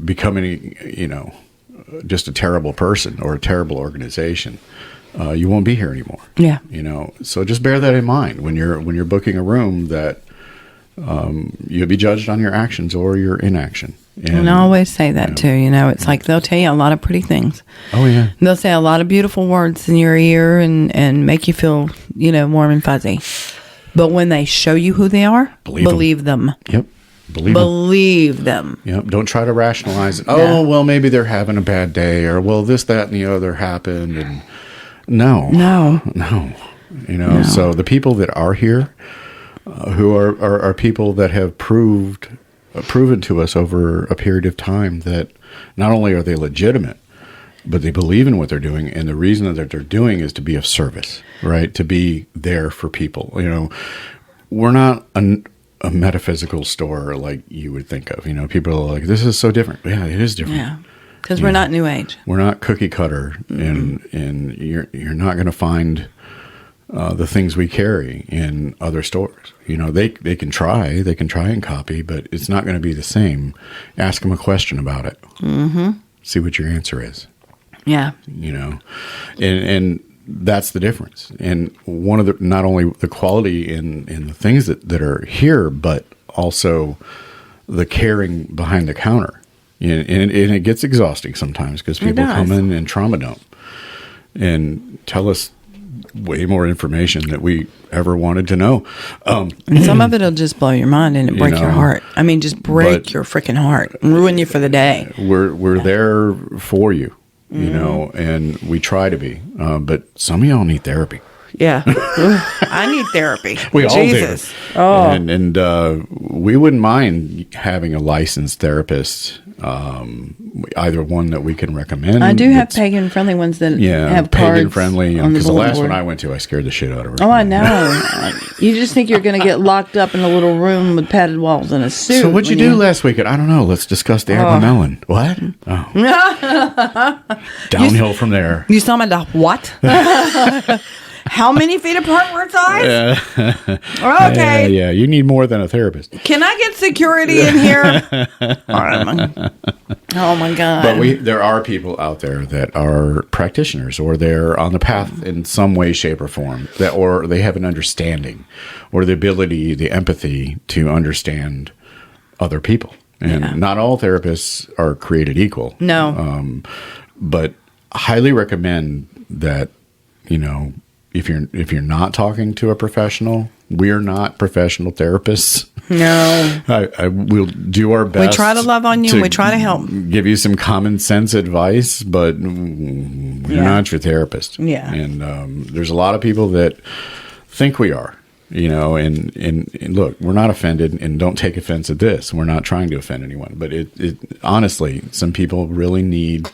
Speaker 1: becoming, you know, just a terrible person or a terrible organization, you won't be here anymore.
Speaker 3: Yeah.
Speaker 1: You know, so just bear that in mind when you're booking a room, that you'll be judged on your actions or your inaction.
Speaker 3: And I always say that too. You know, it's like they'll tell you a lot of pretty things.
Speaker 1: Oh yeah.
Speaker 3: They'll say a lot of beautiful words in your ear and make you feel, you know, warm and fuzzy. But when they show you who they are, believe them.
Speaker 1: Yep.
Speaker 3: Believe them.
Speaker 1: Yep. Don't try to rationalize it. Oh, well, maybe they're having a bad day, or well, this, that, and the other happened. And no. You know, so the people that are here, who are people that have proven to us over a period of time that not only are they legitimate, but they believe in what they're doing, and the reason that they're doing is to be of service, right? To be there for people. You know, we're not a metaphysical store like you would think of. You know, people are like, this is so different. Yeah, it is different.
Speaker 3: Yeah, because we're not New Age.
Speaker 1: We're not cookie cutter, and you're not going to find the things we carry in other stores. You know, they can try and copy, but it's not going to be the same. Ask them a question about it. Mm-hmm. See what your answer is. Yeah. You know, and that's the difference. And one of the, not only the quality in the things that are here, but also the caring behind the counter. And it gets exhausting sometimes because people come in and trauma dump and tell us way more information that we ever wanted to know.
Speaker 3: And some of it will just blow your mind and break your heart. I mean, just break your freaking heart and ruin you for the day.
Speaker 1: We're there for you, you know, and we try to be. But some of y'all need therapy.
Speaker 3: Yeah. I need therapy.
Speaker 1: We all
Speaker 3: Jesus.
Speaker 1: do.
Speaker 3: Oh.
Speaker 1: And we wouldn't mind having a licensed therapist, either one that we can recommend.
Speaker 3: I do have pagan friendly ones that have cards.
Speaker 1: Pagan friendly. Because the last one I went to, I scared the shit out of her.
Speaker 3: Oh, I know. You just think you're going to get locked up in a little room with padded walls and a suit.
Speaker 1: So what'd you do last weekend? I don't know. Let's discuss the melon. What? Oh. Downhill from there.
Speaker 3: You saw my dog. What? How many feet apart were its eyes? Okay.
Speaker 1: Yeah. You need more than a therapist.
Speaker 3: Can I get security in here? Oh my God.
Speaker 1: But there are people out there that are practitioners, or they're on the path in some way, shape, or form, or they have an understanding, or the ability, the empathy to understand other people. And not all therapists are created equal.
Speaker 3: No.
Speaker 1: But I highly recommend that, if you're not talking to a professional, we're not professional therapists.
Speaker 3: No.
Speaker 1: We'll do our best.
Speaker 3: We try to love on you and we try to help.
Speaker 1: Give you some common sense advice, but we're not your therapist.
Speaker 3: Yeah.
Speaker 1: And there's a lot of people that think we are, and look, we're not offended, and don't take offense at this. We're not trying to offend anyone. But it honestly, some people really need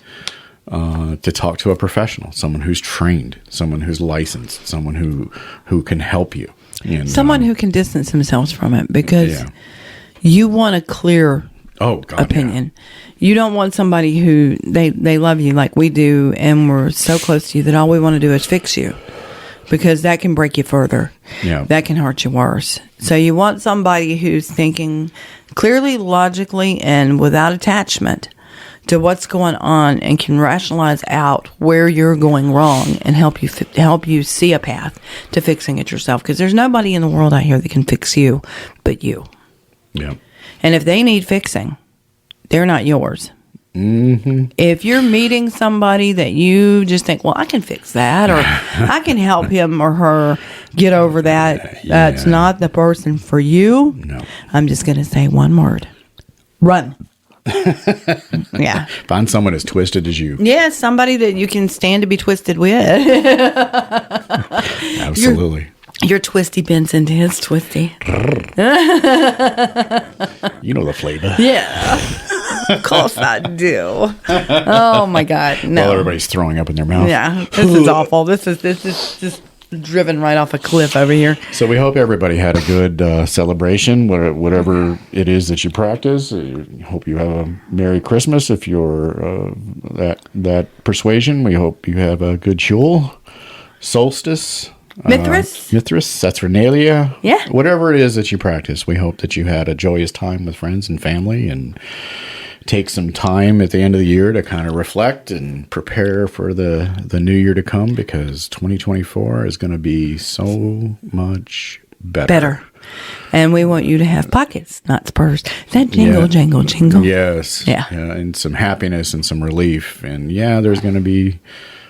Speaker 1: to talk to a professional, someone who's trained, someone who's licensed, someone who can help you. And,
Speaker 3: someone who can distance themselves from it, because you want a clear opinion. You don't want somebody who they love you like we do, and we're so close to you that all we want to do is fix you, because that can break you further.
Speaker 1: Yeah.
Speaker 3: That can hurt you worse. So you want somebody who's thinking clearly, logically, and without attachment to what's going on, and can rationalize out where you're going wrong and help you see a path to fixing it yourself. Because there's nobody in the world out here that can fix you but you.
Speaker 1: Yeah.
Speaker 3: And if they need fixing, they're not yours.
Speaker 1: Mm-hmm.
Speaker 3: If you're meeting somebody that you just think, well, I can fix that, or I can help him or her get over that, that's not the person for you.
Speaker 1: No.
Speaker 3: I'm just going to say one word: run. Yeah.
Speaker 1: Find someone as twisted as you.
Speaker 3: Yeah, somebody that you can stand to be twisted with.
Speaker 1: Absolutely.
Speaker 3: Your twisty bends into his twisty.
Speaker 1: You know the flavor.
Speaker 3: Yeah. Of course I do. Oh my God. No.
Speaker 1: Well, everybody's throwing up in their mouth.
Speaker 3: Yeah. This is awful. This is just driven right off a cliff over here.
Speaker 1: So we hope everybody had a good celebration, whatever it is that you practice. Hope you have a Merry Christmas if you're that persuasion. We hope you have a good Yule, solstice, Mithras, Saturnalia.
Speaker 3: Yeah.
Speaker 1: Whatever it is that you practice, we hope that you had a joyous time with friends and family, and take some time at the end of the year to kind of reflect and prepare for the new year to come, because 2024 is going to be so much better.
Speaker 3: And we want you to have pockets, not spurs. That jingle, jangle, jingle.
Speaker 1: Yes.
Speaker 3: Yeah.
Speaker 1: And some happiness and some relief. And there's going to be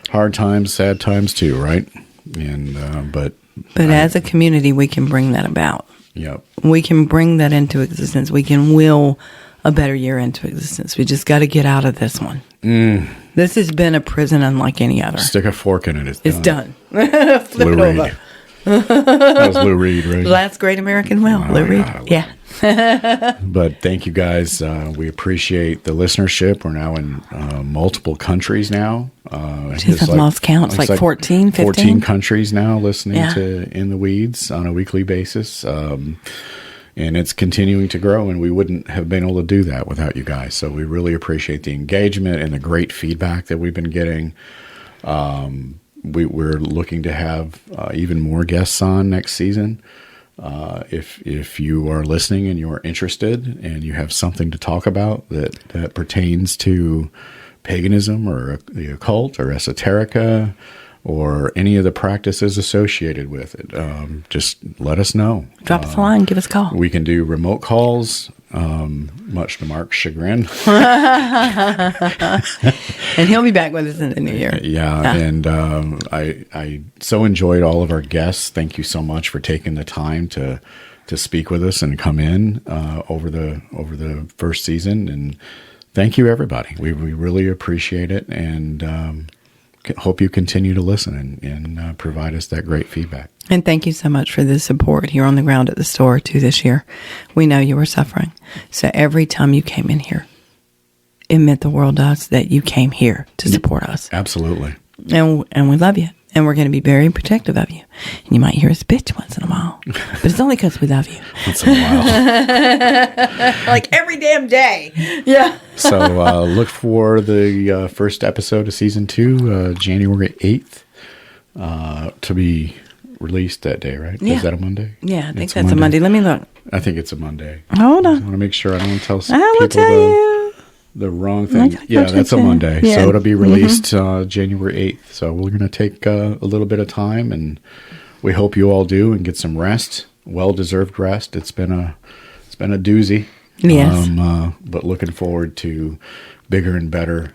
Speaker 1: hard times, sad times too, right? And but
Speaker 3: as a community, we can bring that about.
Speaker 1: Yep.
Speaker 3: We can bring that into existence. We can will a better year into existence. We just got to get out of this one. This has been a prison unlike any other.
Speaker 1: Stick a fork in it.
Speaker 3: It's done. Flip
Speaker 1: Lou
Speaker 3: it
Speaker 1: Reed.
Speaker 3: over.
Speaker 1: That was Lou Reed, right?
Speaker 3: Last great American will, Lou Reed. Yeah.
Speaker 1: But thank you guys. We appreciate the listenership. We're now in multiple countries now.
Speaker 3: Jeez, I've lost count. It's like 14, 15?
Speaker 1: 14 countries now listening to In the Weeds on a weekly basis. And it's continuing to grow, and we wouldn't have been able to do that without you guys. So we really appreciate the engagement and the great feedback that we've been getting. We're looking to have even more guests on next season. If you are listening and you are interested and you have something to talk about that pertains to paganism or the occult or esoterica or any of the practices associated with it, just let us know.
Speaker 3: Drop us a line, give us a call.
Speaker 1: We can do remote calls, much to Mark's chagrin.
Speaker 3: And he'll be back with us in the new year.
Speaker 1: Yeah. And I so enjoyed all of our guests. Thank you so much for taking the time to speak with us and come in over the first season. And thank you, everybody. We really appreciate it. And hope you continue to listen and provide us that great feedback.
Speaker 3: And thank you so much for the support here on the ground at the store, too, this year. We know you were suffering. So every time you came in here, it meant the world to us that you came here to support us.
Speaker 1: Absolutely.
Speaker 3: And we love you. And we're going to be very protective of you. And you might hear us bitch once in a while. But it's only because we love you.
Speaker 1: Once in a while.
Speaker 3: Like every damn day. Yeah.
Speaker 1: So look for the first episode of season 2, January 8th, to be released that day, right?
Speaker 3: Yeah.
Speaker 1: Is that a Monday?
Speaker 3: Yeah, I think that's a Monday. Let me look.
Speaker 1: I think it's a Monday.
Speaker 3: Hold
Speaker 1: I
Speaker 3: on.
Speaker 1: want to make sure I don't tell
Speaker 3: I will
Speaker 1: people
Speaker 3: tell you.
Speaker 1: the wrong thing.
Speaker 3: Okay,
Speaker 1: Yeah,
Speaker 3: I'll
Speaker 1: that's a
Speaker 3: check that.
Speaker 1: Monday.
Speaker 3: Yeah.
Speaker 1: So it'll be released January 8th. So we're going to take a little bit of time, and we hope you all do and get some rest, well-deserved rest. It's been a doozy.
Speaker 3: Yes.
Speaker 1: But looking forward to bigger and better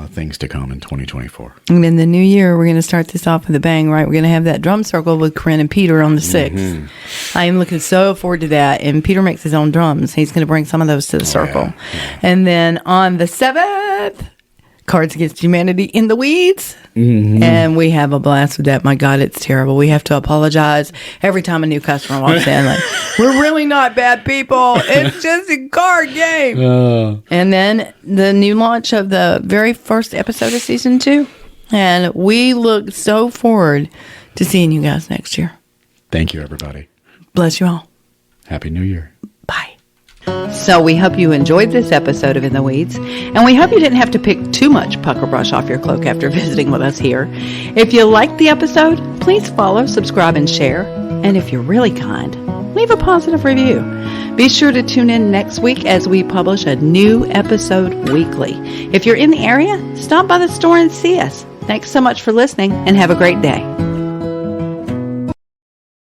Speaker 1: things to come in 2024.
Speaker 3: And in the new year, we're going to start this off with a bang, right? We're going to have that drum circle with Corinne and Peter on the 6th. I am looking so forward to that. And Peter makes his own drums. He's going to bring some of those to the circle.
Speaker 1: Yeah.
Speaker 3: And then on the 7th, Cards Against Humanity in the Weeds. And we have a blast with that. My God, it's terrible. We have to apologize every time a new customer walks in. Like, we're really not bad people. It's just a card game. And then the new launch of the very first episode of season 2. And we look so forward to seeing you guys next year.
Speaker 1: Thank you, everybody.
Speaker 3: Bless you all.
Speaker 1: Happy New Year.
Speaker 3: Bye.
Speaker 2: So we hope you enjoyed this episode of In the Weeds, and we hope you didn't have to pick too much pucker brush off your cloak after visiting with us here. If you liked the episode, please follow, subscribe, and share. And if you're really kind, leave a positive review. Be sure to tune in next week as we publish a new episode weekly. If you're in the area, stop by the store and see us. Thanks so much for listening, and have a great day.